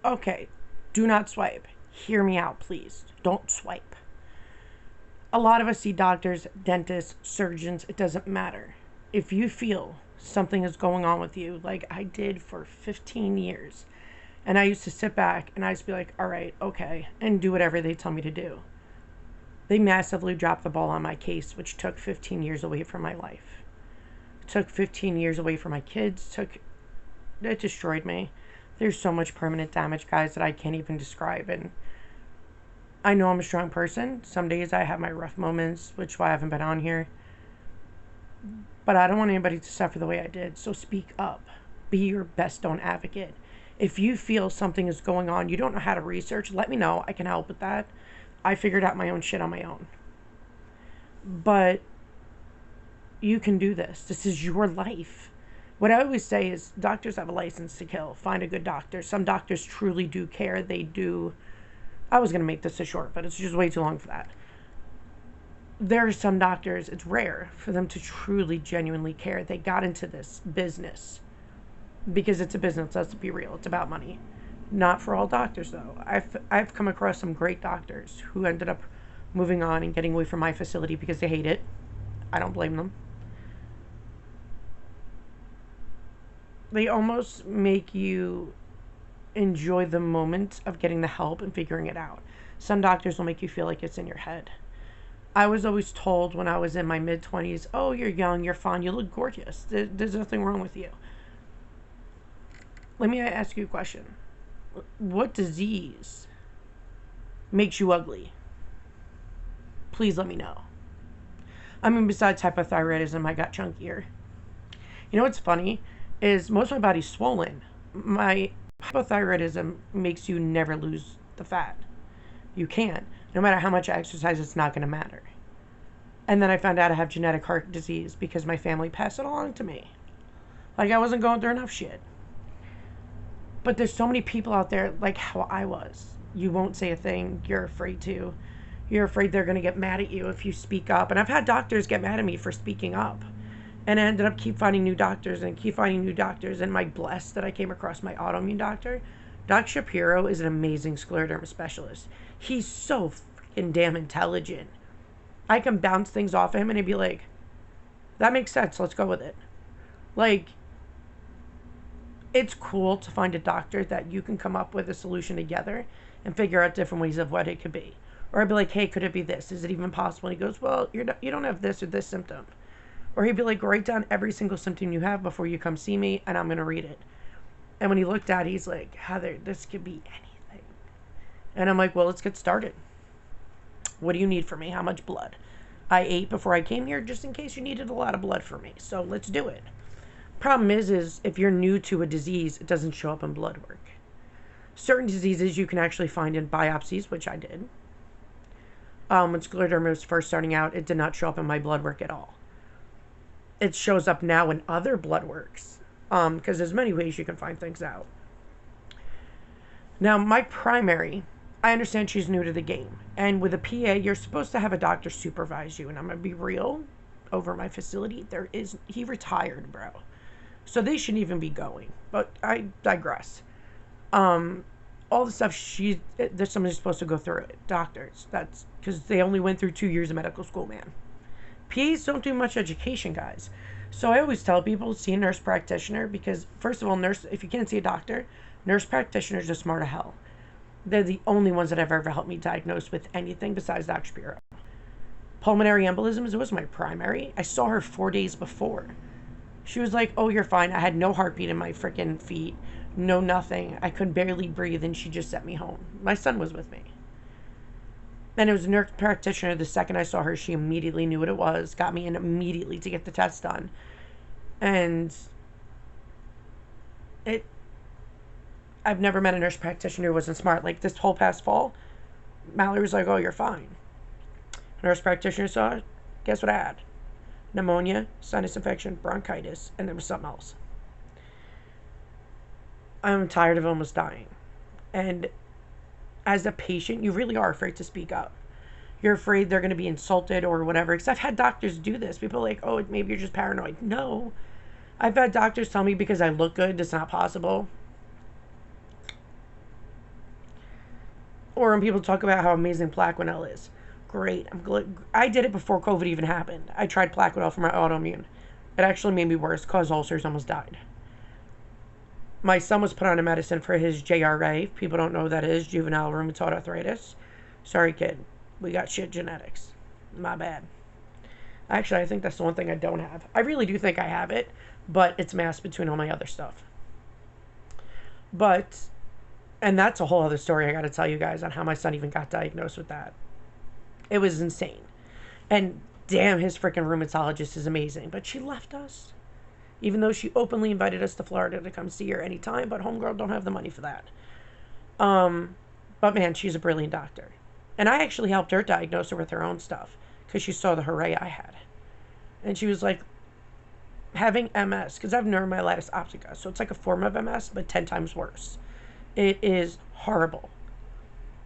Okay, do not swipe. Hear me out, please. Don't swipe. A lot of us see doctors, dentists, surgeons, it doesn't matter. If you feel something is going on with you, like I did for 15 years, and I used to sit back and I used to be like, all right, okay, and do whatever they tell me to do. They massively dropped the ball on my case, which took 15 years away from my life. Took 15 years away from my kids. It destroyed me. There's so much permanent damage, guys, that I can't even describe. And I know I'm a strong person. Some days I have my rough moments, which is why I haven't been on here. But I don't want anybody to suffer the way I did. So speak up. Be your best own advocate. If you feel something is going on, you don't know how to research, let me know. I can help with that. I figured out my own shit on my own. But you can do this. This is your life. What I always say is doctors have a license to kill. Find a good doctor. Some doctors truly do care. They do. I was going to make this a short, but it's just way too long for that. There are some doctors, it's rare for them to truly, genuinely care. They got into this business because it's a business. Let's be real. It's about money. Not for all doctors, though. I've come across some great doctors who ended up moving on and getting away from my facility because they hate it. I don't blame them. They almost make you enjoy the moment of getting the help and figuring it out. Some doctors will make you feel like it's in your head. I was always told when I was in my mid-20s, oh, you're young, you're fine, you look gorgeous. There's nothing wrong with you. Let me ask you a question. What disease makes you ugly? Please let me know. I mean, besides hypothyroidism, I got chunkier. You know what's funny is most of my body's swollen. My hypothyroidism makes you never lose the fat. You can't. No matter how much I exercise, it's not going to matter. And then I found out I have genetic heart disease because my family passed it along to me. Like I wasn't going through enough shit. But there's so many people out there like how I was. You won't say a thing. You're afraid to. You're afraid they're going to get mad at you if you speak up. And I've had doctors get mad at me for speaking up. And I ended up keep finding new doctors. And I'm blessed that I came across my autoimmune doctor. Doc Shapiro is an amazing scleroderma specialist. He's so freaking damn intelligent. I can bounce things off of him and he'd be like, that makes sense. Let's go with it. Like, it's cool to find a doctor that you can come up with a solution together and figure out different ways of what it could be. Or I'd be like, hey, could it be this? Is it even possible? And he goes, well, you don't have this or this symptom. Or he'd be like, write down every single symptom you have before you come see me, and I'm going to read it. And when he looked at it, he's like, Heather, this could be anything. And I'm like, well, let's get started. What do you need from me? How much blood? I ate before I came here just in case you needed a lot of blood from me. So let's do it. Problem is if you're new to a disease, it doesn't show up in blood work. Certain diseases you can actually find in biopsies, which I did. When scleroderma was first starting out, it did not show up in my blood work at all. It shows up now in other blood works. Because there's many ways you can find things out. Now, my primary, I understand she's new to the game. And with a PA, you're supposed to have a doctor supervise you. And I'm going to be real, over my facility, he retired, bro. So they shouldn't even be going. But I digress. All the stuff there's somebody supposed to go through it. Doctors. That's because they only went through 2 years of medical school, man. PAs don't do much education, guys. So I always tell people, see a nurse practitioner, because first of all, if you can't see a doctor, nurse practitioners are smart as hell. They're the only ones that have ever helped me diagnose with anything besides Dr. Shapiro. Pulmonary embolisms was my primary. I saw her 4 days before. She was like, oh, you're fine. I had no heartbeat in my freaking feet. No nothing. I could barely breathe, and she just sent me home. My son was with me. And it was a nurse practitioner. The second I saw her, she immediately knew what it was, got me in immediately to get the test done. And I've never met a nurse practitioner who wasn't smart. Like this whole past fall, Mallory was like, oh, you're fine. Nurse practitioner saw it. Guess what I had? Pneumonia, sinus infection, bronchitis, and there was something else. I'm tired of almost dying. And as a patient, you really are afraid to speak up. You're afraid they're going to be insulted or whatever. Because I've had doctors do this. People are like, oh, maybe you're just paranoid. No. I've had doctors tell me because I look good, it's not possible. Or when people talk about how amazing Plaquenil is. Great. I did it before COVID even happened. I tried Plaquenil for my autoimmune. It actually made me worse, caused ulcers, almost died. My son was put on a medicine for his JRA. People don't know what that is, juvenile rheumatoid arthritis. Sorry, kid. We got shit genetics. My bad. Actually, I think that's the one thing I don't have. I really do think I have it, but it's masked between all my other stuff. And that's a whole other story I got to tell you guys on how my son even got diagnosed with that. It was insane. And damn, his freaking rheumatologist is amazing. But she left us. Even though she openly invited us to Florida to come see her anytime, but homegirl don't have the money for that. But man, she's a brilliant doctor. And I actually helped her diagnose her with her own stuff because she saw the hooray I had. And she was like, having MS, because I have neuromyelitis optica, so it's like a form of MS, but 10 times worse. It is horrible.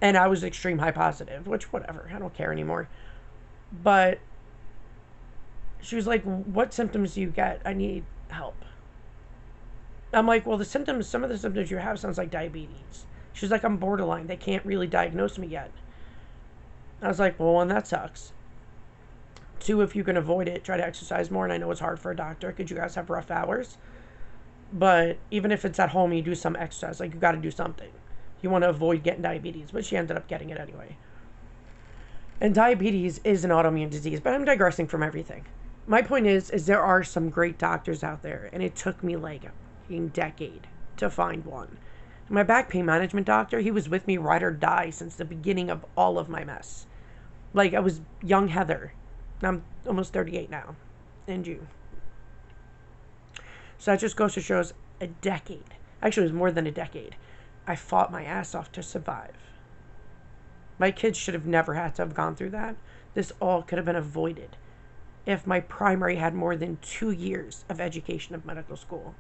And I was extreme high positive, which whatever, I don't care anymore. But she was like, what symptoms do you get? I need help. I'm like, well, some of the symptoms you have sounds like diabetes. She's like, I'm borderline. They can't really diagnose me yet. I was like, well, one, that sucks. Two, if you can avoid it, try to exercise more. And I know it's hard for a doctor because you guys have rough hours. But even if it's at home, you do some exercise. Like, you got to do something. You want to avoid getting diabetes. But she ended up getting it anyway. And diabetes is an autoimmune disease. But I'm digressing from everything. My point is there are some great doctors out there. And it took me like a decade to find one. My back pain management doctor, he was with me ride or die since the beginning of all of my mess. Like, I was young Heather. I'm almost 38 now, in June. So that just goes to show us a decade. Actually, it was more than a decade. I fought my ass off to survive. My kids should have never had to have gone through that. This all could have been avoided if my primary had more than 2 years of education of medical school.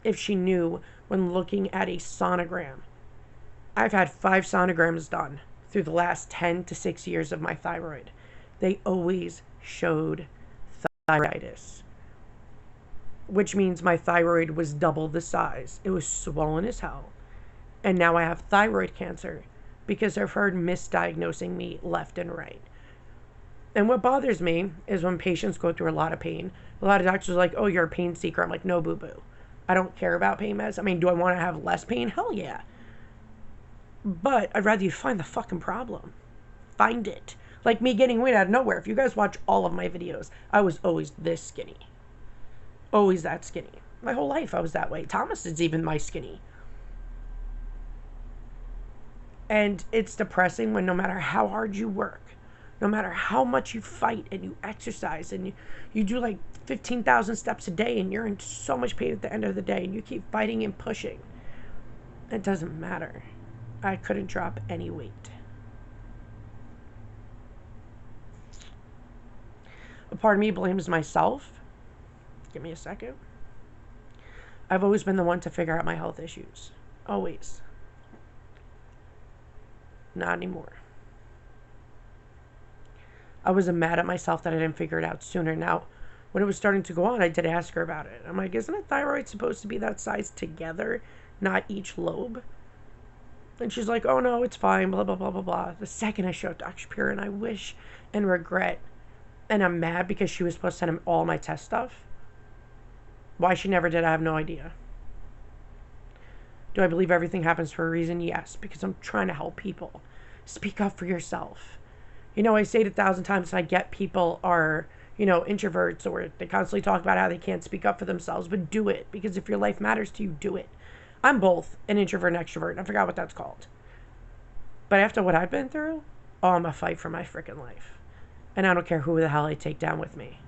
If she knew when looking at a sonogram. I've had 5 sonograms done through the last 10 to 6 years of my thyroid. They always showed thyroiditis, which means my thyroid was double the size. It was swollen as hell. And now I have thyroid cancer because I've heard misdiagnosing me left and right. And what bothers me is when patients go through a lot of pain. A lot of doctors are like, oh, you're a pain seeker. I'm like, no, boo-boo. I don't care about pain meds. I mean, do I want to have less pain? Hell yeah. But I'd rather you find the fucking problem. Find it. Like me getting weight out of nowhere. If you guys watch all of my videos, I was always this skinny. Always that skinny. My whole life I was that way. Thomas is even my skinny. And it's depressing when no matter how hard you work, no matter how much you fight and you exercise and you do like 15,000 steps a day and you're in so much pain at the end of the day and you keep fighting and pushing, it doesn't matter. I couldn't drop any weight. A part of me blames myself. Give me a second. I've always been the one to figure out my health issues. Always. Not anymore. I was mad at myself that I didn't figure it out sooner. Now, when it was starting to go on, I did ask her about it. I'm like, isn't a thyroid supposed to be that size together, not each lobe? And she's like, oh no, it's fine, blah, blah, blah, blah, blah. The second I showed Dr. Shapiro, and I wish and regret, and I'm mad because she was supposed to send him all my test stuff. Why she never did, I have no idea. Do I believe everything happens for a reason? Yes, because I'm trying to help people. Speak up for yourself. You know, I say it 1,000 times, and I get people are, introverts, or they constantly talk about how they can't speak up for themselves, but do it, because if your life matters to you, do it. I'm both an introvert and extrovert, and I forgot what that's called. But after what I've been through, I'm a fight for my freaking life. And I don't care who the hell I take down with me.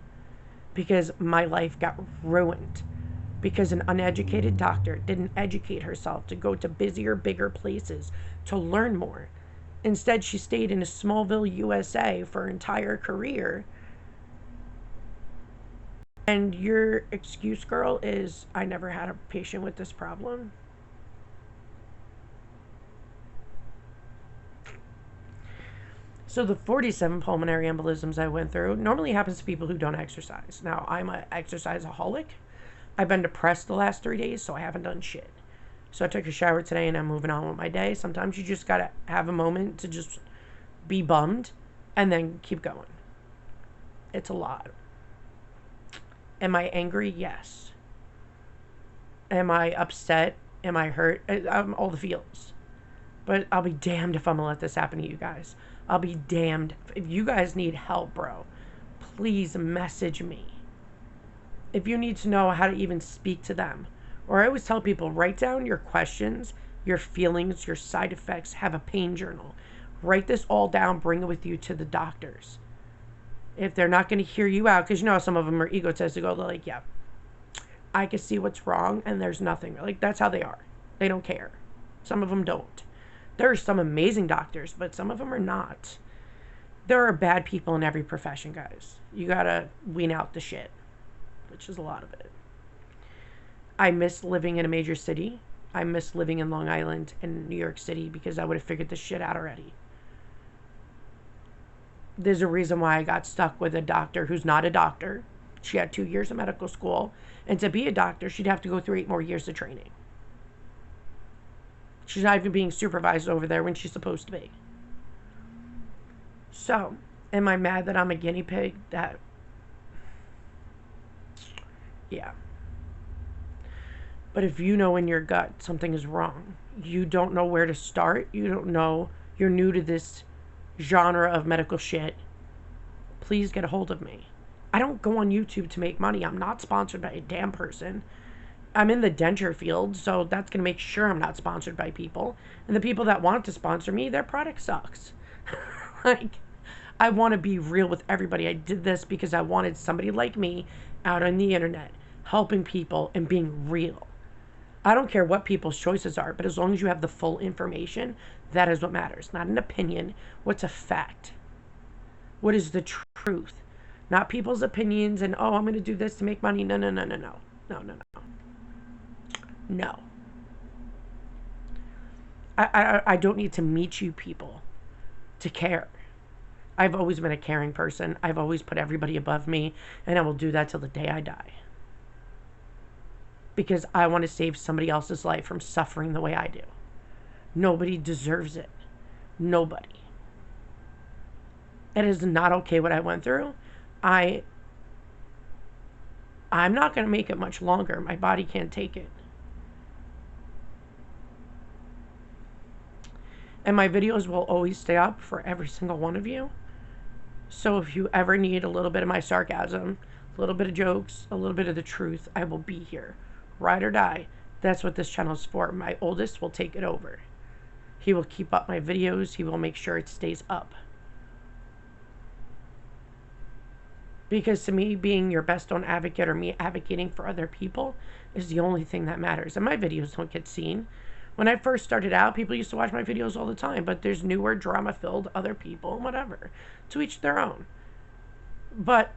Because my life got ruined. Because an uneducated doctor didn't educate herself to go to busier, bigger places to learn more. Instead, she stayed in a Smallville, USA for her entire career. And your excuse, girl, is, I never had a patient with this problem. So the 47 pulmonary embolisms I went through normally happens to people who don't exercise. Now, I'm an exerciseaholic. I've been depressed the last 3 days, so I haven't done shit. So I took a shower today and I'm moving on with my day. Sometimes you just gotta have a moment to just be bummed and then keep going. It's a lot. Am I angry? Yes. Am I upset? Am I hurt? I'm all the feels. But I'll be damned if I'm gonna let this happen to you guys. I'll be damned. If you guys need help, bro, please message me. If you need to know how to even speak to them. Or I always tell people, write down your questions, your feelings, your side effects, have a pain journal. Write this all down, bring it with you to the doctors. If they're not going to hear you out, because you know some of them are egotistical, they're like, yeah, I can see what's wrong and there's nothing. Like, that's how they are. They don't care. Some of them don't. There are some amazing doctors, but some of them are not. There are bad people in every profession, guys. You got to wean out the shit, which is a lot of it. I miss living in a major city. I miss living in Long Island and New York City because I would have figured this shit out already. There's a reason why I got stuck with a doctor who's not a doctor. She had 2 years of medical school. And to be a doctor, she'd have to go through 8 more years of training. She's not even being supervised over there when she's supposed to be. So, am I mad that I'm a guinea pig? Yeah. But if you know in your gut something is wrong, you don't know where to start, you don't know, you're new to this genre of medical shit, please get a hold of me. I don't go on YouTube to make money. I'm not sponsored by a damn person. I'm in the denture field, so that's going to make sure I'm not sponsored by people. And the people that want to sponsor me, their product sucks. Like, I want to be real with everybody. I did this because I wanted somebody like me out on the internet, helping people and being real. I don't care what people's choices are, but as long as you have the full information, that is what matters. Not an opinion. What's a fact? What is the truth? Not people's opinions and, oh, I'm going to do this to make money. No. No. I don't need to meet you people to care. I've always been a caring person. I've always put everybody above me, and I will do that till the day I die. Because I want to save somebody else's life from suffering the way I do. Nobody deserves it. Nobody. It is not okay what I went through. I'm not going to make it much longer. My body can't take it. And my videos will always stay up for every single one of you. So if you ever need a little bit of my sarcasm, a little bit of jokes, a little bit of the truth, I will be here. Ride or die. That's what this channel is for. My oldest will take it over. He will keep up my videos. He will make sure it stays up. Because to me, being your best own advocate or me advocating for other people is the only thing that matters. And my videos don't get seen. When I first started out, people used to watch my videos all the time. But there's newer, drama-filled other people, whatever. To each their own. But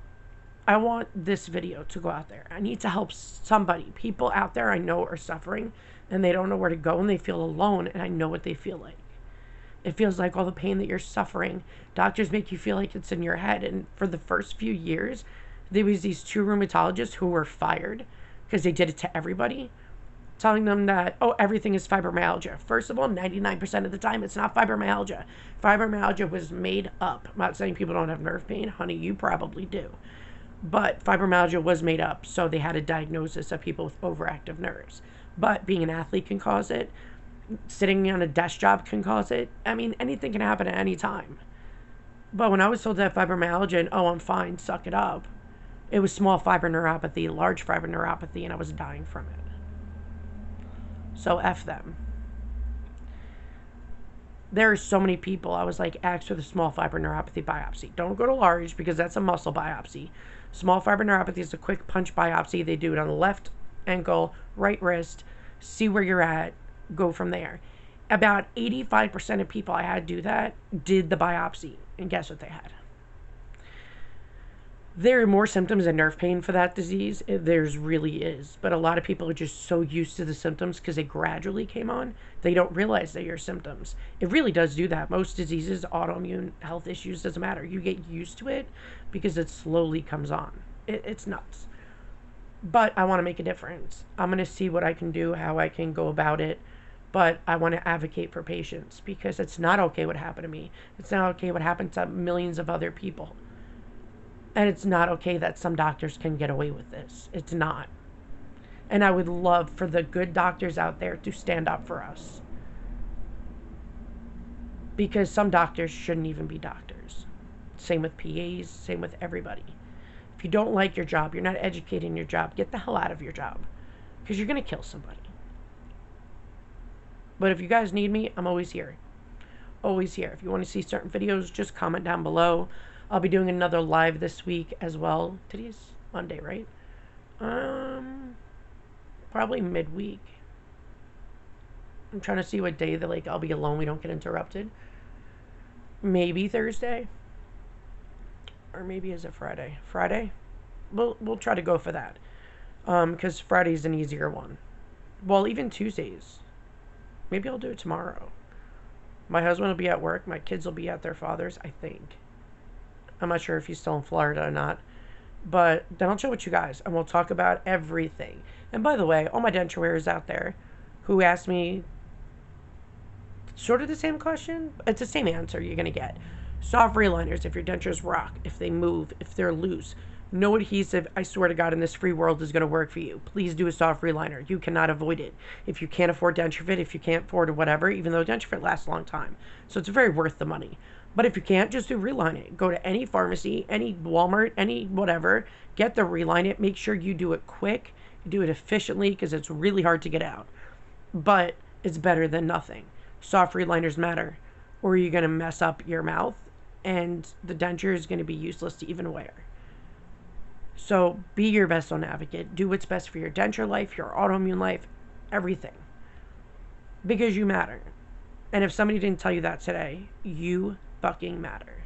I want this video to go out there. I need to help somebody. People out there I know are suffering. And they don't know where to go. And they feel alone. And I know what they feel like. It feels like all the pain that you're suffering. Doctors make you feel like it's in your head. And for the first few years, there was these 2 rheumatologists who were fired because they did it to everybody, telling them that, oh, everything is fibromyalgia. First of all, 99% of the time, it's not fibromyalgia. Fibromyalgia was made up. I'm not saying people don't have nerve pain. Honey, you probably do. But fibromyalgia was made up, so they had a diagnosis of people with overactive nerves. But being an athlete can cause it. Sitting on a desk job can cause it. I mean, anything can happen at any time. But when I was told to have fibromyalgia and, oh, I'm fine, suck it up, it was small fiber neuropathy, large fiber neuropathy, and I was dying from it. So F them. There are so many people, I was like, ask for the small fiber neuropathy biopsy. Don't go to large because that's a muscle biopsy. Small fiber neuropathy is a quick punch biopsy. They do it on the left ankle, right wrist, see where you're at, go from there. About 85% of people I had do that did the biopsy, and guess what they had? There are more symptoms than nerve pain for that disease. There's really is. But a lot of people are just so used to the symptoms because they gradually came on, they don't realize they're your symptoms. It really does do that. Most diseases, autoimmune health issues, doesn't matter. You get used to it because it slowly comes on. It's nuts. But I want to make a difference. I'm going to see what I can do, how I can go about it. But I want to advocate for patients because it's not okay what happened to me. It's not okay what happened to millions of other people. And it's not okay that some doctors can get away with this. It's not. And I would love for the good doctors out there to stand up for us. Because some doctors shouldn't even be doctors. Same with PAs, same with everybody. If you don't like your job, you're not educated in your job, get the hell out of your job. Because you're going to kill somebody. But if you guys need me, I'm always here. Always here. If you want to see certain videos, just comment down below. I'll be doing another live this week as well. Today's Monday, right? Probably midweek. I'm trying to see what day that I'll be alone. We don't get interrupted. Maybe Thursday, or maybe is it Friday? Friday. We'll try to go for that. Because Friday's an easier one. Well, even Tuesdays. Maybe I'll do it tomorrow. My husband will be at work. My kids will be at their father's, I think. I'm not sure if he's still in Florida or not. But then I'll chill with you guys, and we'll talk about everything. And by the way, all my denture wearers out there who asked me sort of the same question, it's the same answer you're going to get. Soft reliners, if your dentures rock, if they move, if they're loose. No adhesive, I swear to God, in this free world is going to work for you. Please do a soft reliner. You cannot avoid it. If you can't afford DentureFit, if you can't afford whatever, even though DentureFit lasts a long time. So it's very worth the money. But if you can't, just do Reline It. Go to any pharmacy, any Walmart, any whatever. Get the Reline It. Make sure you do it quick. You do it efficiently because it's really hard to get out. But it's better than nothing. Soft reliners matter. Or you're going to mess up your mouth and the denture is going to be useless to even wear. So be your best own advocate. Do what's best for your denture life, your autoimmune life, everything. Because you matter. And if somebody didn't tell you that today, you fucking matter.